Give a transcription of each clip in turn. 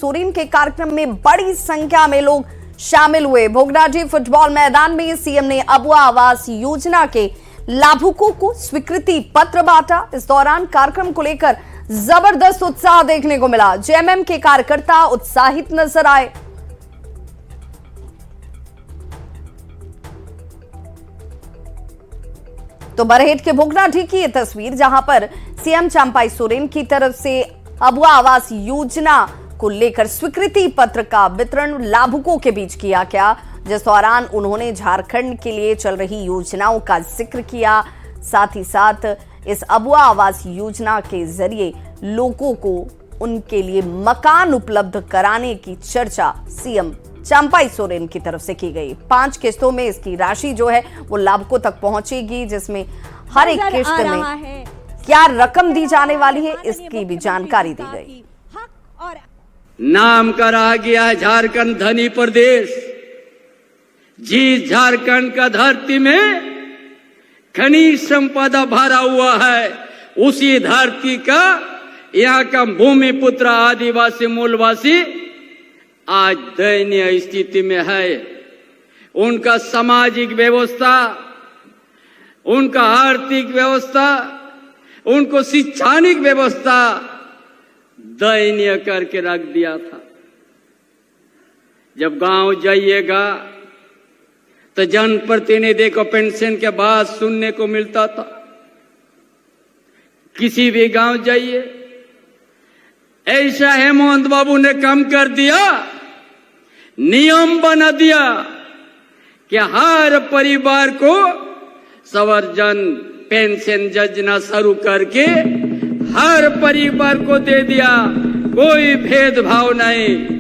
सोरेन के कार्यक्रम में बड़ी संख्या में लोग शामिल हुए। भोगनाडीह फुटबॉल मैदान में सीएम ने अबुआ आवास योजना के लाभुकों को स्वीकृति पत्र बांटा। इस दौरान कार्यक्रम को लेकर जबरदस्त उत्साह देखने को मिला। जेएमएम के कार्यकर्ता उत्साहित नजर आए। तो बरहेट के भोगनाडीह की यह तस्वीर, जहां पर सीएम चंपाई सोरेन की तरफ से अबुआ आवास योजना को लेकर स्वीकृति पत्र का वितरण लाभुकों के बीच किया गया, जिस दौरान उन्होंने झारखंड के लिए चल रही योजनाओं का जिक्र किया। साथ ही साथ इस अबुआ आवास योजना के जरिए लोगों को उनके लिए मकान उपलब्ध कराने की चर्चा सीएम चंपाई सोरेन की तरफ से की गई। 5 किस्तों में इसकी राशि जो है वो लाभुकों तक पहुंचेगी, जिसमें हर एक किस्त में क्या रकम दी जाने वाली है इसकी भी जानकारी दी गई। नाम करा गया है झारखंड धनी प्रदेश। जिस झारखंड का धरती में खनिज संपदा भरा हुआ है, उसी धरती का यहाँ का भूमि पुत्र आदिवासी मूलवासी आज दयनीय स्थिति में है। उनका सामाजिक व्यवस्था, उनका आर्थिक व्यवस्था, उनको शैक्षणिक व्यवस्था दयनीय करके रख दिया था। जब गांव जाइएगा तो जनप्रतिनिधि को पेंशन के बाद सुनने को मिलता था। किसी भी गांव जाइए, ऐसा हेमंत बाबू ने कम कर दिया, नियम बना दिया कि हर परिवार को संवर्धन पेंशन योजना शुरू करके हर परिवार को दे दिया, कोई भेदभाव नहीं।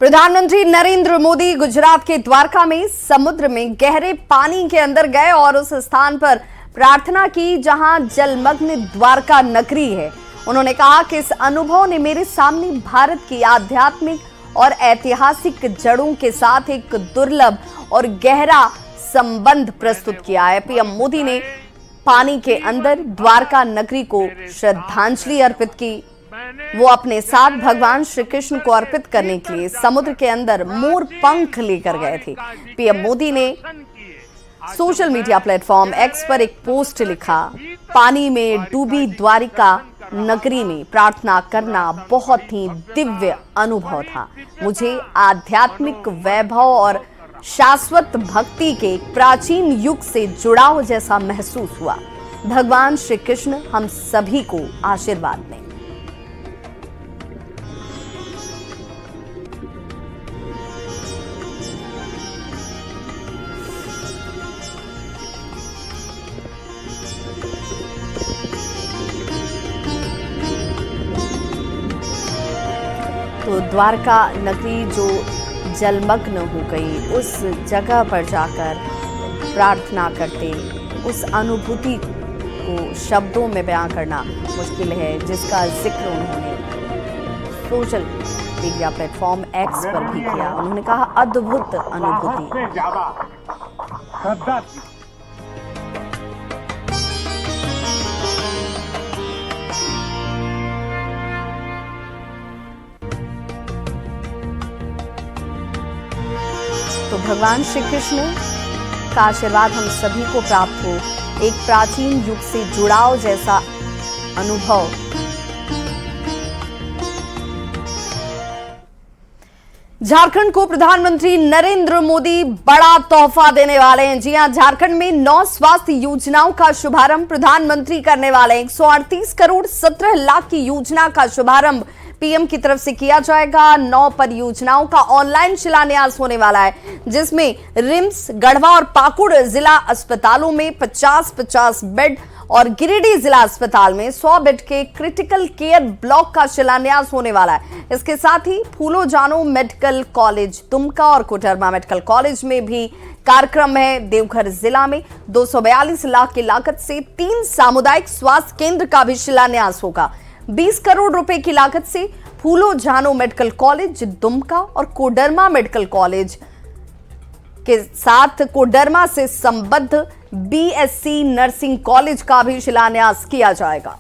प्रधानमंत्री नरेंद्र मोदी गुजरात के द्वारका में समुद्र में गहरे पानी के अंदर गए और उस स्थान पर प्रार्थना की जहां जलमग्न द्वारका नगरी है। उन्होंने कहा कि इस अनुभव ने मेरे सामने भारत की आध्यात्मिक और ऐतिहासिक जड़ों के साथ एक दुर्लभ और गहरा संबंध प्रस्तुत किया है। पीएम मोदी ने पानी के अंदर द्वारका नगरी को श्रद्धांजलि अर्पित की। वो अपने साथ भगवान श्री कृष्ण को अर्पित करने के लिए समुद्र के अंदर मोर पंख लेकर गए थे। पीएम मोदी ने सोशल मीडिया प्लेटफॉर्म एक्स पर एक पोस्ट लिखा, पानी में डूबी द्वारिका नगरी में प्रार्थना करना बहुत ही दिव्य अनुभव था। मुझे आध्यात्मिक वैभव और शाश्वत भक्ति के प्राचीन युग से जुड़ाव जैसा महसूस हुआ। भगवान श्री कृष्ण हम सभी को आशीर्वाद दें। तो द्वारका नगरी जो जलमग्न हो गई, उस जगह पर जाकर प्रार्थना करते, उस अनुभूति को शब्दों में बयां करना मुश्किल है, जिसका जिक्र उन्होंने सोशल मीडिया प्लेटफॉर्म एक्स पर भी किया। उन्होंने कहा, अद्भुत अनुभूति। तो भगवान श्री कृष्ण का आशीर्वाद हम सभी को प्राप्त हो, एक प्राचीन युग से जुड़ाव जैसा अनुभव। झारखंड को प्रधानमंत्री नरेंद्र मोदी बड़ा तोहफा देने वाले हैं। जी हां, झारखंड में 9 स्वास्थ्य योजनाओं का शुभारंभ प्रधानमंत्री करने वाले हैं। 138 करोड़ 17 लाख की योजना का शुभारंभ पीएम की तरफ से किया जाएगा। 9 परियोजनाओं का ऑनलाइन शिलान्यास होने वाला है, जिसमें रिम्स, गढ़वा और पाकुड़ जिला अस्पतालों में 50-50 बेड और गिरिडीह जिला अस्पताल में 100 बेड के क्रिटिकल केयर ब्लॉक का शिलान्यास होने वाला है। इसके साथ ही फूलो जानो मेडिकल कॉलेज दुमका और कोडरमा मेडिकल कॉलेज में भी कार्यक्रम है। देवघर जिला में 242 लाख की लागत से 3 सामुदायिक स्वास्थ्य केंद्र का भी शिलान्यास होगा। 20 करोड़ रुपए की लागत से फूलो जानो मेडिकल कॉलेज दुमका और कोडरमा मेडिकल कॉलेज के साथ कोडरमा से संबद्ध बीएससी नर्सिंग कॉलेज का भी शिलान्यास किया जाएगा।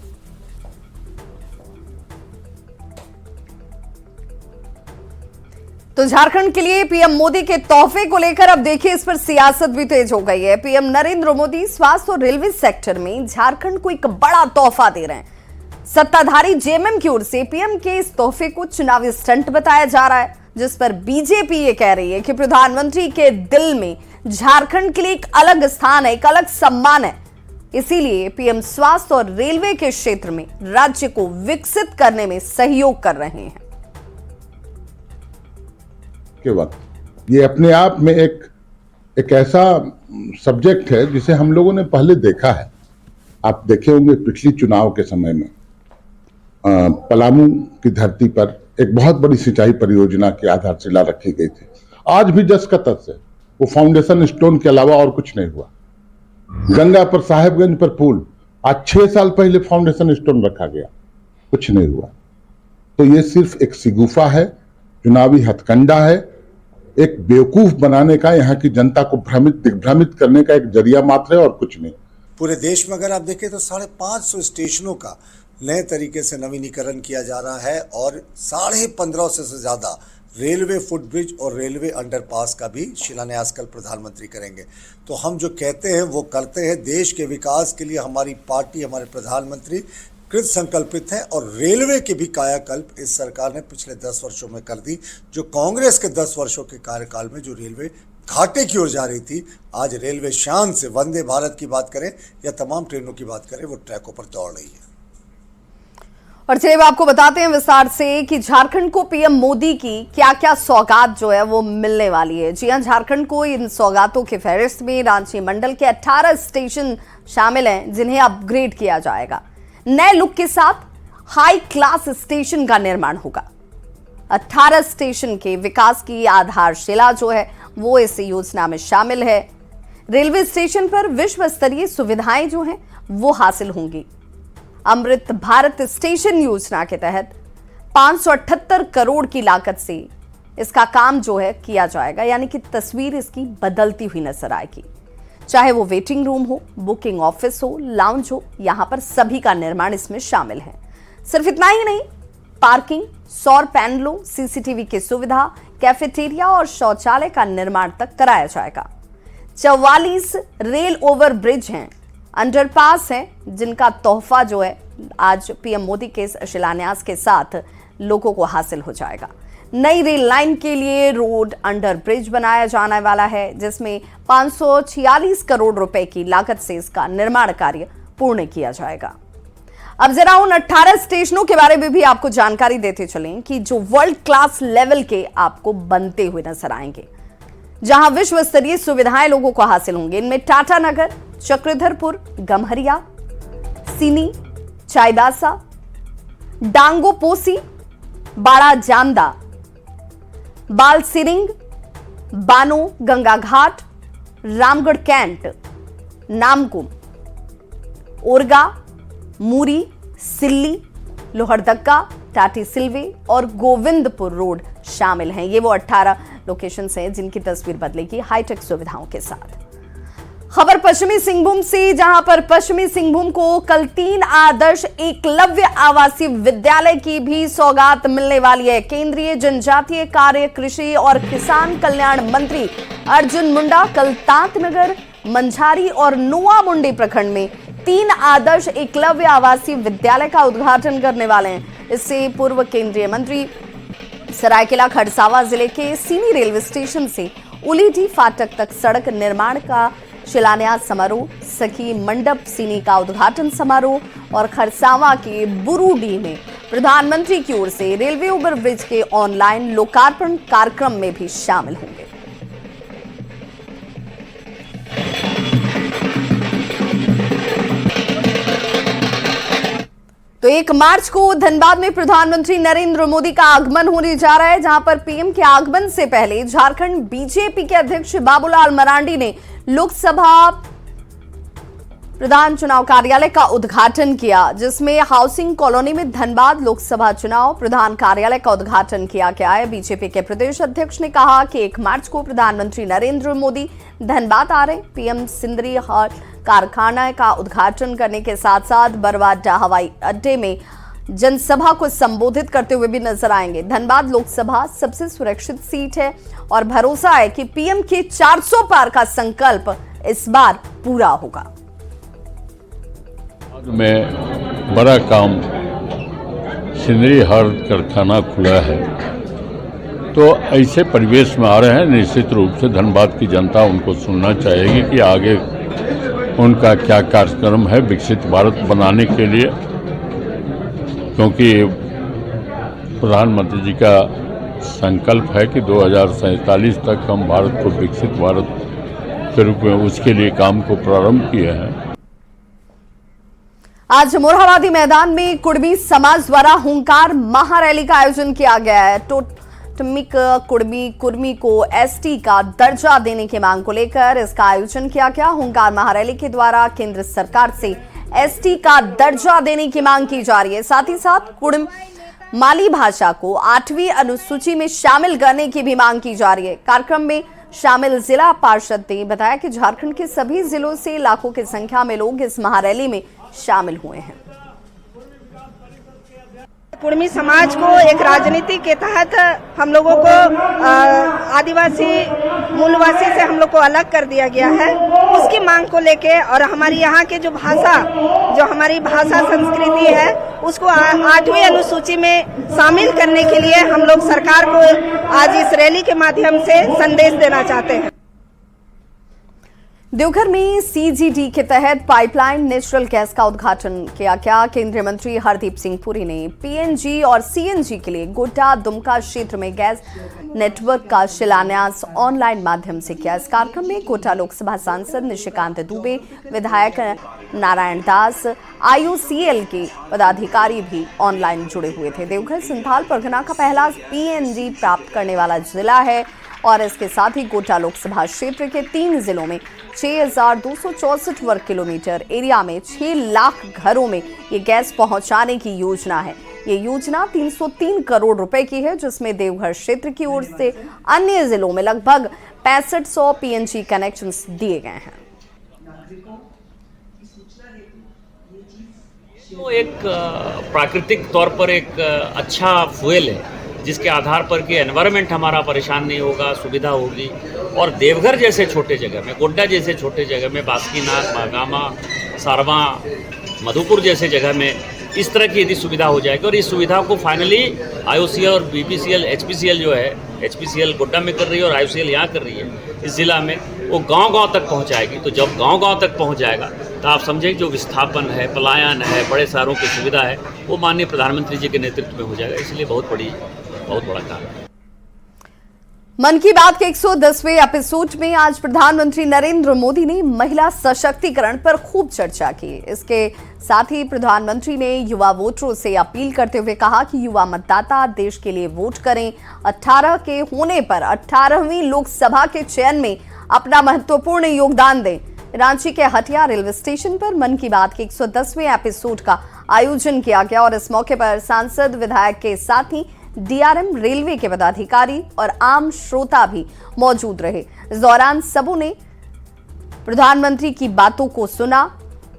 तो झारखंड के लिए पीएम मोदी के तोहफे को लेकर अब देखिए इस पर सियासत भी तेज हो गई है। पीएम नरेंद्र मोदी स्वास्थ्य और रेलवे सेक्टर में झारखंड को एक बड़ा तोहफा दे रहे हैं। सत्ताधारी जेएमएम की ओर से पीएम के इस तोहफे को चुनावी स्टंट बताया जा रहा है, जिस पर बीजेपी ये कह रही है कि प्रधानमंत्री के दिल में झारखंड के लिए एक अलग स्थान है, एक अलग सम्मान है। इसीलिए पीएम स्वास्थ्य और रेलवे के क्षेत्र में राज्य को विकसित करने में सहयोग कर रहे हैं। के वक्त ये अपने आप में एक ऐसा सब्जेक्ट है जिसे हम लोगों ने पहले देखा है। आप देखे होंगे पिछली चुनाव के समय में पलामू की धरती पर एक बहुत बड़ी सिंचाई परियोजना की आधारशिला रखी गई थी। आज भी जस का तस है, वो फाउंडेशन स्टोन के अलावा और कुछ नहीं हुआ। गंगा पर साहेबगंज पर पुल आज 6 साल पहले फाउंडेशन स्टोन रखा गया, कुछ नहीं हुआ। तो ये सिर्फ एक सिगुफा है, चुनावी हथकंडा है, एक बेवकूफ बनाने का, यहाँ की जनता को दिग्भ्रमित करने का एक जरिया मात्र है और कुछ नहीं। पूरे देश में अगर आप देखें तो 550 स्टेशनों का नए तरीके से नवीनीकरण किया जा रहा है और 1550 से ज्यादा रेलवे फुटब्रिज और रेलवे अंडरपास का भी शिलान्यास कल प्रधानमंत्री करेंगे। तो हम जो कहते हैं वो करते हैं। देश के विकास के लिए हमारी पार्टी, हमारे प्रधानमंत्री कृत संकल्पित है और रेलवे की भी कायाकल्प इस सरकार ने पिछले 10 वर्षों में कर दी। जो कांग्रेस के 10 वर्षों के कार्यकाल में जो रेलवे घाटे की ओर जा रही थी, आज रेलवे शान से वंदे भारत की बात करें या तमाम ट्रेनों की बात करें, वो ट्रैकों पर दौड़ रही है। और चलिए अब आपको बताते हैं विस्तार से कि झारखंड को पीएम मोदी की क्या क्या सौगात जो है वो मिलने वाली है। जी हां, झारखंड को इन सौगातों के फहरिस्त में रांची मंडल के 18 स्टेशन शामिल हैं, जिन्हें अपग्रेड किया जाएगा। नए लुक के साथ हाई क्लास स्टेशन का निर्माण होगा। 18 स्टेशन के विकास की आधारशिला जो है वो इस योजना में शामिल है। रेलवे स्टेशन पर विश्व स्तरीय सुविधाएं जो हैं वो हासिल होंगी। अमृत भारत स्टेशन योजना के तहत 578 करोड़ की लागत से इसका काम जो है किया जाएगा, यानी कि तस्वीर इसकी बदलती हुई नजर आएगी। चाहे वो वेटिंग रूम हो, बुकिंग ऑफिस हो, लाउंज हो, यहां पर सभी का निर्माण इसमें शामिल है। सिर्फ इतना ही नहीं, पार्किंग, सौर पैनलों, सीसीटीवी की सुविधा, कैफेटेरिया और शौचालय का निर्माण तक कराया जाएगा। 44 रेल ओवर ब्रिज हैं, अंडरपास हैं, जिनका तोहफा जो है आज पीएम मोदी के शिलान्यास के साथ लोगों को हासिल हो जाएगा। नई रेल लाइन के लिए रोड अंडर ब्रिज बनाया जाने वाला है, जिसमें 546 करोड़ रुपए की लागत से इसका निर्माण कार्य पूर्ण किया जाएगा। अब जरा उन 18 स्टेशनों के बारे में भी आपको जानकारी देते चलें कि जो वर्ल्ड क्लास लेवल के आपको बनते हुए नजर आएंगे, जहां विश्व स्तरीय सुविधाएं लोगों को हासिल होंगी। इनमें टाटा नगर, चक्रधरपुर, गम्हरिया, सिनी, चाईबासा, डांगोपोसी, बाड़ा जामदा, बालसिरिंग, बानो, गंगा घाट, रामगढ़ कैंट, नामकुम, ओरगा, मूरी, सिल्ली, लोहरदक्का, टाटी सिल्वे और गोविंदपुर रोड शामिल हैं। ये वो 18 लोकेशंस हैं जिनकी तस्वीर बदलेगी हाईटेक सुविधाओं के साथ। खबर पश्चिमी सिंहभूम से, जहां पर पश्चिमी सिंहभूम को कल 3 आदर्श एकलव्य आवासीय विद्यालय की भी सौगात मिलने वाली है। केंद्रीय जनजातीय कार्य, कृषि और किसान कल्याण मंत्री अर्जुन मुंडा कल तांतनगर, मंझारी और नोआ मुंडी प्रखंड में 3 आदर्श एकलव्य आवासीय विद्यालय का उद्घाटन करने वाले हैं। इससे पूर्व केंद्रीय मंत्री सरायकेला खरसावां जिले के सीनी रेलवे स्टेशन से उलीडी फाटक तक सड़क निर्माण का शिलान्यास समारोह, सखी मंडप सीनी का उद्घाटन समारोह और खरसावां के बुरूडी में प्रधानमंत्री की ओर से रेलवे ओवर ब्रिज के ऑनलाइन लोकार्पण कार्यक्रम में भी शामिल होंगे। तो 1 मार्च को धनबाद में प्रधानमंत्री नरेंद्र मोदी का आगमन होने जा रहा है, जहां पर पीएम के आगमन से पहले झारखंड बीजेपी के अध्यक्ष बाबूलाल मरांडी ने लोकसभा प्रधान चुनाव कार्यालय का उद्घाटन किया, जिसमें हाउसिंग कॉलोनी में धनबाद लोकसभा चुनाव प्रधान कार्यालय का उद्घाटन किया गया है। बीजेपी के प्रदेश अध्यक्ष ने कहा कि 1 मार्च को प्रधानमंत्री नरेंद्र मोदी धनबाद आ रहे। पीएम सिंदरी हॉल कारखाना का उद्घाटन करने के साथ साथ बरवाडा हवाई अड्डे में जनसभा को संबोधित करते हुए भी नजर आएंगे। धनबाद लोकसभा सबसे सुरक्षित सीट है और भरोसा है कि पीएम के 400 पार का संकल्प इस बार पूरा होगा। में बड़ा काम सिंदरी हर्द कारखाना खुला है, तो ऐसे परिवेश में आ रहे हैं। निश्चित रूप से धनबाद की जनता उनको सुनना चाहेगी कि आगे उनका क्या कार्यक्रम है विकसित भारत बनाने के लिए, क्योंकि प्रधानमंत्री जी का संकल्प है कि 2047 तक हम भारत को विकसित भारत के रूप में उसके लिए काम को प्रारंभ किए हैं। आज मोरहाबादी मैदान में कुड़मी समाज द्वारा हुंकार महारैली का आयोजन किया गया है। टोटमिक कुड़मी को एसटी का दर्जा देने की मांग को लेकर इसका आयोजन किया गया। हुंकार महारैली के द्वारा केंद्र सरकार से एसटी का दर्जा देने की मांग की जा रही है। साथ ही साथ कुड़माली भाषा को 8वीं अनुसूची में शामिल करने की भी मांग की जा रही है। कार्यक्रम में शामिल जिला पार्षद ने बताया कि झारखंड के सभी जिलों से लाखों की संख्या में लोग इस महारैली में शामिल हुए हैं। कुड़मी समाज को एक राजनीति के तहत हम लोगों को आदिवासी मूलवासी से हम लोग को अलग कर दिया गया है, उसकी मांग को लेके और हमारी यहाँ के जो हमारी भाषा संस्कृति है उसको 8वीं अनुसूची में शामिल करने के लिए हम लोग सरकार को आज इस रैली के माध्यम से संदेश देना चाहते हैं। देवघर में सीजीडी के तहत पाइपलाइन नेचुरल गैस का उद्घाटन किया गया। केंद्रीय मंत्री हरदीप सिंह पुरी ने पीएनजी और सीएनजी के लिए गोड्डा दुमका क्षेत्र में गैस नेटवर्क का शिलान्यास ऑनलाइन माध्यम से किया। इस कार्यक्रम में कोटा लोकसभा सांसद निशिकांत दुबे, विधायक नारायण दास, आईओसीएल के पदाधिकारी भी ऑनलाइन जुड़े हुए थे। देवघर संथाल परगना का पहला पीएनजी प्राप्त करने वाला जिला है और इसके साथ ही कोटा लोकसभा क्षेत्र के 3 जिलों में 6,264 वर्ग किलोमीटर एरिया में 6 लाख घरों में ये गैस पहुंचाने की योजना है। ये योजना 303 करोड़ रुपए की है, जिसमें देवघर क्षेत्र की ओर से अन्य जिलों में लगभग 6500 पीएनजी कनेक्शंस दिए गए हैं। तो एक प्राकृतिक तौर पर एक अच्छा फ्यूल है जिसके आधार पर कि एनवायरनमेंट हमारा परेशान नहीं होगा, सुविधा होगी। और देवघर जैसे छोटे जगह में, गोड्डा जैसे छोटे जगह में, बासुकीनाथ, महागामा, सारवा, मधुपुर जैसे जगह में इस तरह की यदि सुविधा हो जाएगी और इस सुविधा को फाइनली आईओसीएल और बीपीसीएल, एचपीसीएल जो है, एचपीसीएल गोड्डा में कर रही है और आईओसीएल यहाँ कर रही है इस जिला में, वो गांव-गांव तक पहुँचाएगी। तो जब गांव-गांव तक पहुँच जाएगा तो आप समझें जो विस्थापन है, पलायन है, बड़े शहरों की सुविधा है, वो माननीय प्रधानमंत्री जी के नेतृत्व में हो जाएगा। इसलिए बहुत बड़ा काम है। मन की बात के 110वें एपिसोड में आज प्रधानमंत्री नरेंद्र मोदी ने महिला सशक्तिकरण पर खूब चर्चा की। इसके साथ ही प्रधानमंत्री ने युवा वोटरों से अपील करते हुए कहा कि युवा मतदाता देश के लिए वोट करें। 18 के होने पर 18वीं लोकसभा के चयन में अपना महत्वपूर्ण योगदान दें। रांची के हटिया रेलवे स्टेशन पर मन की बात के 110वें एपिसोड का आयोजन किया गया और इस मौके पर सांसद, विधायक के साथ ही डीआरएम, रेलवे के पदाधिकारी और आम श्रोता भी मौजूद रहे। इस दौरान सबों ने प्रधानमंत्री की बातों को सुना।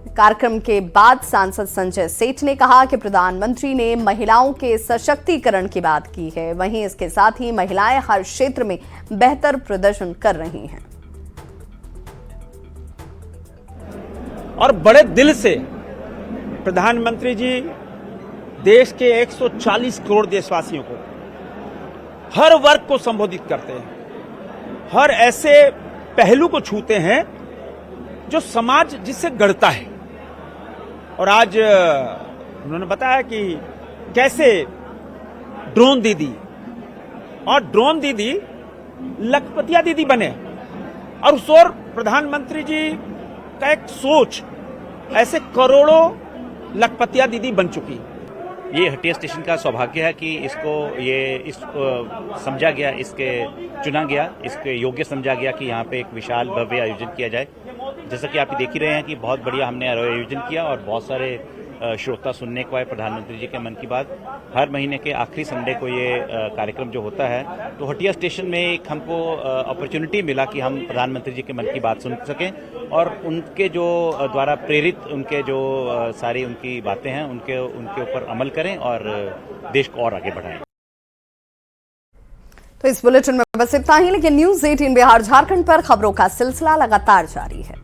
कार्यक्रम के बाद सांसद संजय सेठ ने कहा कि प्रधानमंत्री ने महिलाओं के सशक्तिकरण की बात की है, वहीं इसके साथ ही महिलाएं हर क्षेत्र में बेहतर प्रदर्शन कर रही हैं और बड़े दिल से प्रधानमंत्री जी देश के 140 करोड़ देशवासियों को, हर वर्ग को संबोधित करते हैं, हर ऐसे पहलू को छूते हैं जो समाज जिससे गढ़ता है। और आज उन्होंने बताया कि कैसे ड्रोन दीदी लखपतिया दीदी बने और उस ओर प्रधानमंत्री जी का एक सोच, ऐसे करोड़ों लखपतिया दीदी बन चुकी। ये हटिया स्टेशन का सौभाग्य है कि इसको समझा गया, इसके चुना गया, इसके योग्य समझा गया कि यहाँ पे एक विशाल भव्य आयोजन किया जाए। जैसा कि आप देख ही रहे हैं कि बहुत बढ़िया हमने आयोजन किया और बहुत सारे श्रोता सुनने को आए प्रधानमंत्री जी के मन की बात। हर महीने के आखिरी संडे को ये कार्यक्रम जो होता है, तो हटिया स्टेशन में एक हमको अपॉर्चुनिटी मिला कि हम प्रधानमंत्री जी के मन की बात सुन सकें और उनके जो द्वारा प्रेरित उनके जो सारी उनकी बातें हैं उनके ऊपर अमल करें और देश को और आगे बढ़ाएं। तो इस बुलेटिन में बस इतना ही, लेकिन न्यूज़ 18 बिहार झारखंड पर खबरों का सिलसिला लगातार जारी है।